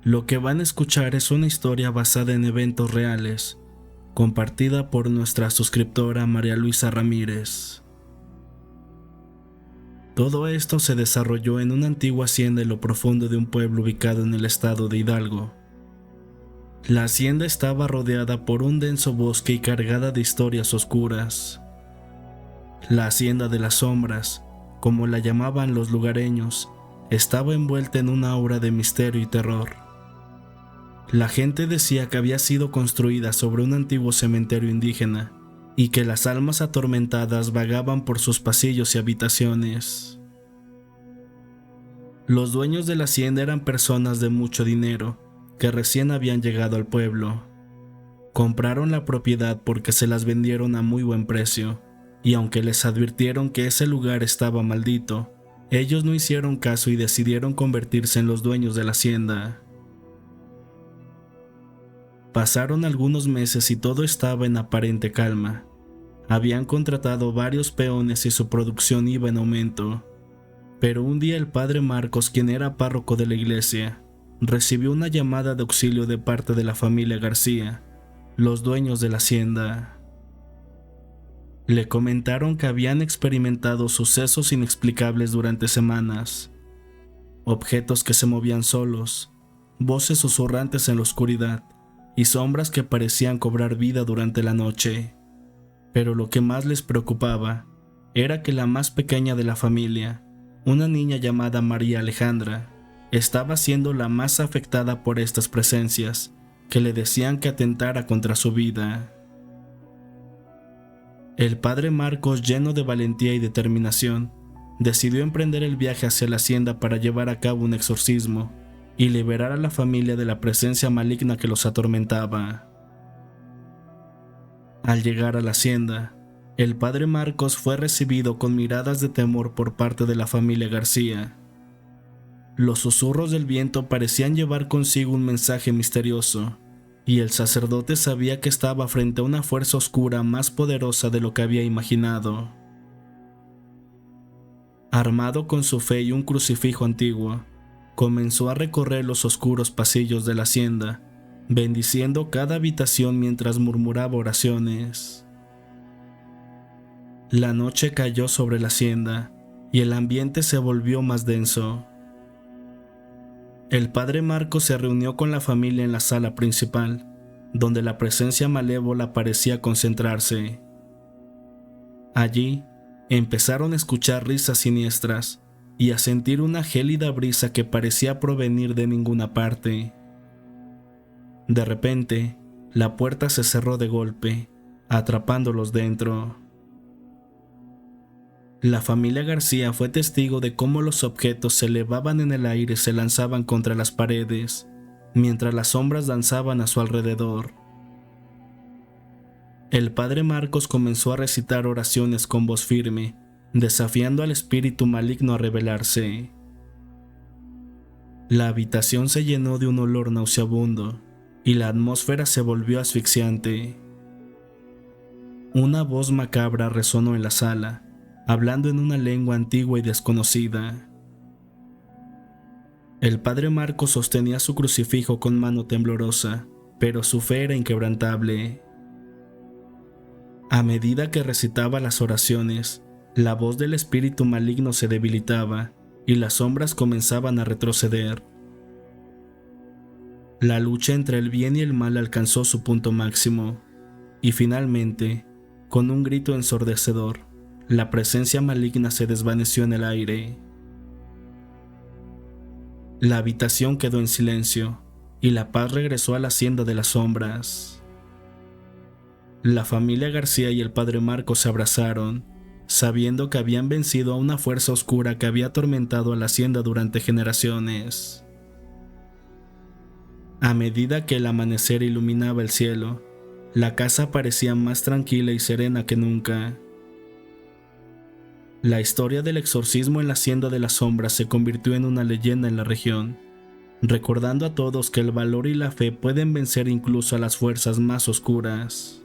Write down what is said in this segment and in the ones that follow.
Lo que van a escuchar es una historia basada en eventos reales, compartida por nuestra suscriptora María Luisa Ramírez. Todo esto se desarrolló en una antigua hacienda en lo profundo de un pueblo ubicado en el estado de Hidalgo. La hacienda estaba rodeada por un denso bosque y cargada de historias oscuras. La hacienda de las sombras, como la llamaban los lugareños, estaba envuelta en una aura de misterio y terror. La gente decía que había sido construida sobre un antiguo cementerio indígena y que las almas atormentadas vagaban por sus pasillos y habitaciones. Los dueños de la hacienda eran personas de mucho dinero que recién habían llegado al pueblo. Compraron la propiedad porque se las vendieron a muy buen precio, y aunque les advirtieron que ese lugar estaba maldito, ellos no hicieron caso y decidieron convertirse en los dueños de la hacienda. Pasaron algunos meses y todo estaba en aparente calma. Habían contratado varios peones y su producción iba en aumento. Pero un día el padre Marcos, quien era párroco de la iglesia, recibió una llamada de auxilio de parte de la familia García, los dueños de la hacienda. Le comentaron que habían experimentado sucesos inexplicables durante semanas, objetos que se movían solos, voces susurrantes en la oscuridad y sombras que parecían cobrar vida durante la noche. Pero lo que más les preocupaba era que la más pequeña de la familia, una niña llamada María Alejandra, estaba siendo la más afectada por estas presencias, que le decían que atentara contra su vida. El padre Marcos, lleno de valentía y determinación, decidió emprender el viaje hacia la hacienda para llevar a cabo un exorcismo y liberar a la familia de la presencia maligna que los atormentaba. Al llegar a la hacienda, el padre Marcos fue recibido con miradas de temor por parte de la familia García. Los susurros del viento parecían llevar consigo un mensaje misterioso, y el sacerdote sabía que estaba frente a una fuerza oscura más poderosa de lo que había imaginado. Armado con su fe y un crucifijo antiguo, comenzó a recorrer los oscuros pasillos de la hacienda, bendiciendo cada habitación mientras murmuraba oraciones. La noche cayó sobre la hacienda y el ambiente se volvió más denso. El padre Marcos se reunió con la familia en la sala principal, donde la presencia malévola parecía concentrarse. Allí empezaron a escuchar risas siniestras y a sentir una gélida brisa que parecía provenir de ninguna parte. De repente, la puerta se cerró de golpe, atrapándolos dentro. La familia García fue testigo de cómo los objetos se elevaban en el aire y se lanzaban contra las paredes, mientras las sombras danzaban a su alrededor. El padre Marcos comenzó a recitar oraciones con voz firme, desafiando al espíritu maligno a rebelarse. La habitación se llenó de un olor nauseabundo y la atmósfera se volvió asfixiante. Una voz macabra resonó en la sala, hablando en una lengua antigua y desconocida. El padre Marcos sostenía su crucifijo con mano temblorosa, pero su fe era inquebrantable. A medida que recitaba las oraciones, la voz del espíritu maligno se debilitaba y las sombras comenzaban a retroceder. La lucha entre el bien y el mal alcanzó su punto máximo, y finalmente, con un grito ensordecedor, la presencia maligna se desvaneció en el aire. La habitación quedó en silencio, y la paz regresó a la hacienda de las sombras. La familia García y el padre Marcos se abrazaron, sabiendo que habían vencido a una fuerza oscura que había atormentado a la hacienda durante generaciones. A medida que el amanecer iluminaba el cielo, la casa parecía más tranquila y serena que nunca. La historia del exorcismo en la hacienda de las sombras se convirtió en una leyenda en la región, recordando a todos que el valor y la fe pueden vencer incluso a las fuerzas más oscuras.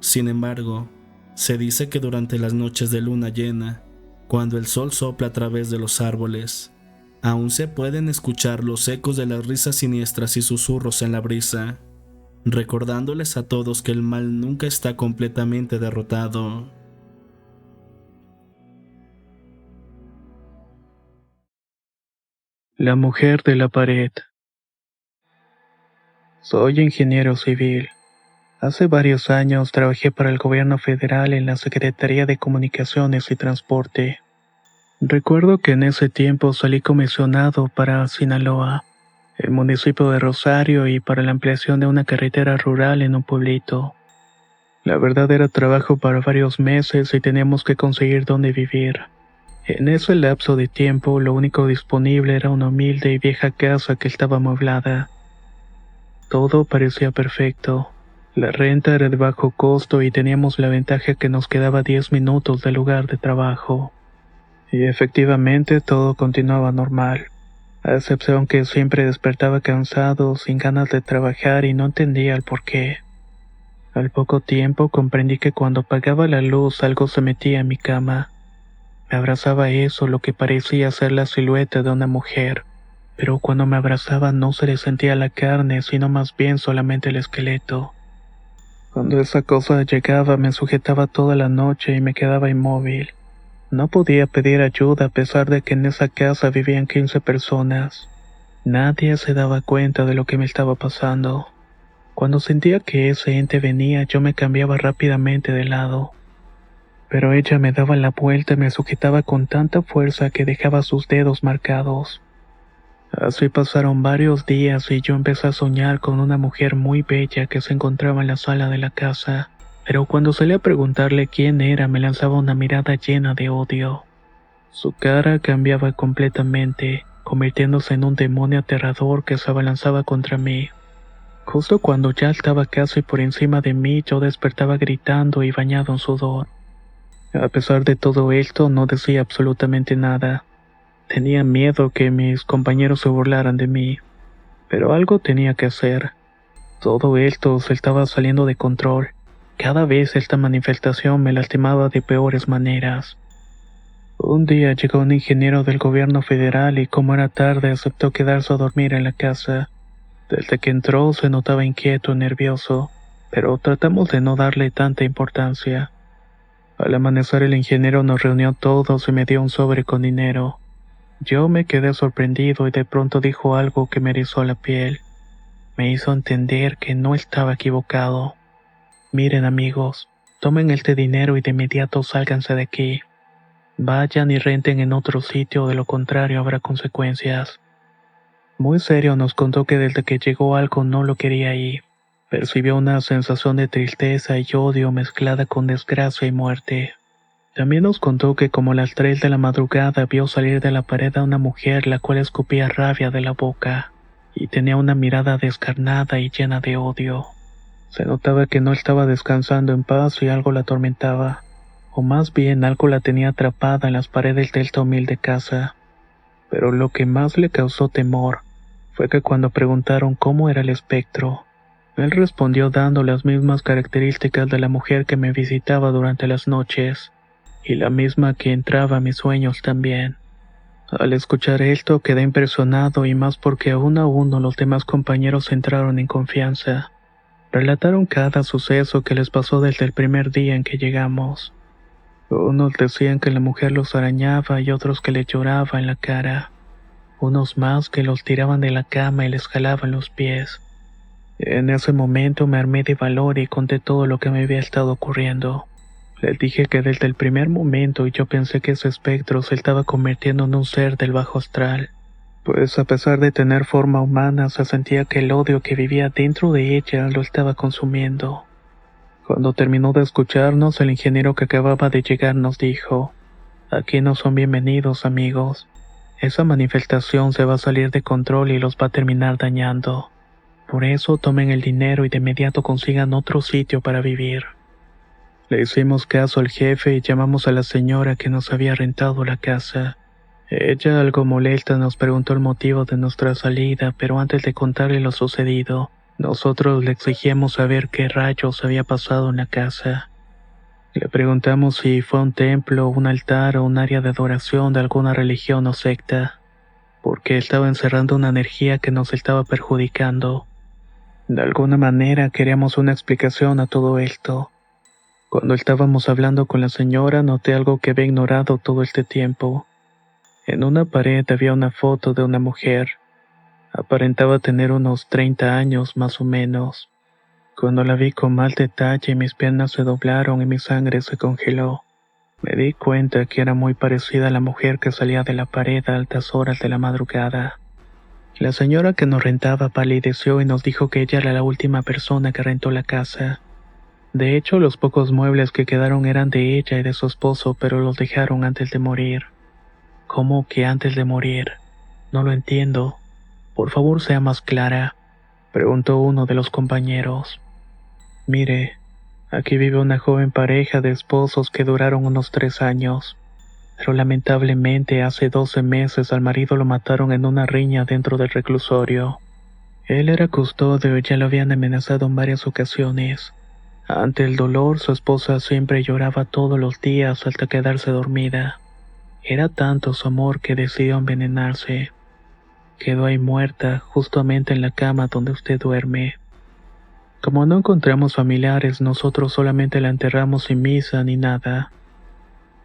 Sin embargo, se dice que durante las noches de luna llena, cuando el sol sopla a través de los árboles, Aún se pueden escuchar los ecos de las risas siniestras y susurros en la brisa, recordándoles a todos que el mal nunca está completamente derrotado. La mujer de la pared. Soy ingeniero civil. Hace varios años trabajé para el gobierno federal en la Secretaría de Comunicaciones y Transporte. Recuerdo que en ese tiempo salí comisionado para Sinaloa, el municipio de Rosario, y para la ampliación de una carretera rural en un pueblito. La verdad era trabajo para varios meses y teníamos que conseguir dónde vivir. En ese lapso de tiempo, lo único disponible era una humilde y vieja casa que estaba amueblada. Todo parecía perfecto. La renta era de bajo costo y teníamos la ventaja que nos quedaba 10 minutos del lugar de trabajo. Y efectivamente todo continuaba normal, a excepción que siempre despertaba cansado, sin ganas de trabajar y no entendía el porqué. Al poco tiempo comprendí que cuando apagaba la luz algo se metía en mi cama. Me abrazaba eso, lo que parecía ser la silueta de una mujer, pero cuando me abrazaba no se le sentía la carne, sino más bien solamente el esqueleto. Cuando esa cosa llegaba me sujetaba toda la noche y me quedaba inmóvil. No podía pedir ayuda a pesar de que en esa casa vivían 15 personas. Nadie se daba cuenta de lo que me estaba pasando. Cuando sentía que ese ente venía, yo me cambiaba rápidamente de lado. Pero ella me daba la vuelta y me sujetaba con tanta fuerza que dejaba sus dedos marcados. Así pasaron varios días y yo empecé a soñar con una mujer muy bella que se encontraba en la sala de la casa. Pero cuando salí a preguntarle quién era, me lanzaba una mirada llena de odio. Su cara cambiaba completamente, convirtiéndose en un demonio aterrador que se abalanzaba contra mí. Justo cuando ya estaba casi por encima de mí, yo despertaba gritando y bañado en sudor. A pesar de todo esto, no decía absolutamente nada. Tenía miedo que mis compañeros se burlaran de mí, pero algo tenía que hacer. Todo esto se estaba saliendo de control. Cada vez esta manifestación me lastimaba de peores maneras. Un día llegó un ingeniero del gobierno federal y como era tarde aceptó quedarse a dormir en la casa. Desde que entró se notaba inquieto y nervioso, pero tratamos de no darle tanta importancia. Al amanecer el ingeniero nos reunió a todos y me dio un sobre con dinero. Yo me quedé sorprendido y de pronto dijo algo que me erizó la piel. Me hizo entender que no estaba equivocado. Miren amigos, tomen este dinero y de inmediato sálganse de aquí. Vayan y renten en otro sitio, de lo contrario habrá consecuencias. Muy serio nos contó que desde que llegó algo no lo quería ahí. Percibió una sensación de tristeza y odio mezclada con desgracia y muerte. También nos contó que como a las 3 de la madrugada vio salir de la pared a una mujer la cual escupía rabia de la boca, y tenía una mirada descarnada y llena de odio. Se notaba que no estaba descansando en paz y algo la atormentaba, o más bien algo la tenía atrapada en las paredes de esta humilde casa. Pero lo que más le causó temor fue que cuando preguntaron cómo era el espectro, él respondió dando las mismas características de la mujer que me visitaba durante las noches, y la misma que entraba a mis sueños también. Al escuchar esto quedé impresionado y más porque uno a uno los demás compañeros entraron en confianza. Relataron cada suceso que les pasó desde el primer día en que llegamos. Unos decían que la mujer los arañaba y otros que les lloraba en la cara. Unos más que los tiraban de la cama y les jalaban los pies. En ese momento me armé de valor y conté todo lo que me había estado ocurriendo. Les dije que desde el primer momento yo pensé que ese espectro se estaba convirtiendo en un ser del bajo astral, pues a pesar de tener forma humana se sentía que el odio que vivía dentro de ella lo estaba consumiendo. Cuando terminó de escucharnos, el ingeniero que acababa de llegar nos dijo: aquí no son bienvenidos, amigos. Esa manifestación se va a salir de control y los va a terminar dañando. Por eso tomen el dinero y de inmediato consigan otro sitio para vivir. Le hicimos caso al jefe y llamamos a la señora que nos había rentado la casa. Ella, algo molesta, nos preguntó el motivo de nuestra salida, pero antes de contarle lo sucedido, nosotros le exigíamos saber qué rayos había pasado en la casa. Le preguntamos si fue un templo, un altar o un área de adoración de alguna religión o secta. porque estaba encerrando una energía que nos estaba perjudicando. De alguna manera queríamos una explicación a todo esto. Cuando estábamos hablando con la señora, noté algo que había ignorado todo este tiempo. En una pared había una foto de una mujer. Aparentaba tener unos 30 años más o menos. Cuando la vi con mal detalle, mis piernas se doblaron y mi sangre se congeló. Me di cuenta que era muy parecida a la mujer que salía de la pared a altas horas de la madrugada. La señora que nos rentaba palideció y nos dijo que ella era la última persona que rentó la casa. De hecho, los pocos muebles que quedaron eran de ella y de su esposo, pero los dejaron antes de morir. ¿Cómo que antes de morir? No lo entiendo. Por favor, sea más clara, preguntó uno de los compañeros. Mire, aquí vive una joven pareja de esposos que duraron unos 3 años, pero lamentablemente hace 12 meses al marido lo mataron en una riña dentro del reclusorio. Él era custodio y ya lo habían amenazado en varias ocasiones. Ante el dolor, su esposa siempre lloraba todos los días hasta quedarse dormida. Era tanto su amor que decidió envenenarse. Quedó ahí muerta, justamente en la cama donde usted duerme. Como no encontramos familiares, nosotros solamente la enterramos sin misa ni nada.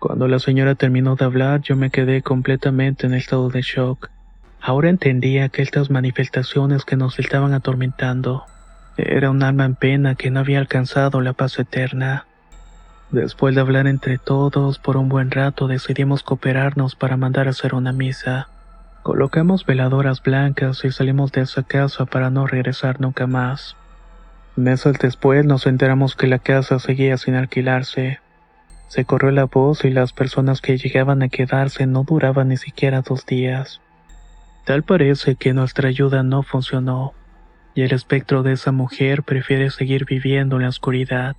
Cuando la señora terminó de hablar, yo me quedé completamente en estado de shock. Ahora entendía que estas manifestaciones que nos estaban atormentando era un alma en pena que no había alcanzado la paz eterna. Después de hablar entre todos por un buen rato, decidimos cooperarnos para mandar a hacer una misa. Colocamos veladoras blancas y salimos de esa casa para no regresar nunca más. Meses después nos enteramos que la casa seguía sin alquilarse. Se corrió la voz y las personas que llegaban a quedarse no duraban ni siquiera 2 días. Tal parece que nuestra ayuda no funcionó, y el espectro de esa mujer prefiere seguir viviendo en la oscuridad.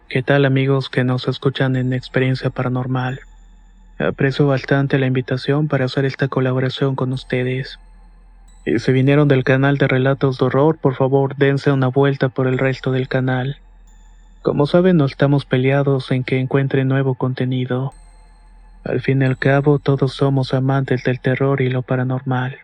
¿Qué tal, amigos que nos escuchan en Experiencia Paranormal? Aprecio bastante la invitación para hacer esta colaboración con ustedes. Y si vinieron del canal de Relatos de Horror, por favor dense una vuelta por el resto del canal. Como saben, no estamos peleados en que encuentren nuevo contenido. Al fin y al cabo, todos somos amantes del terror y lo paranormal.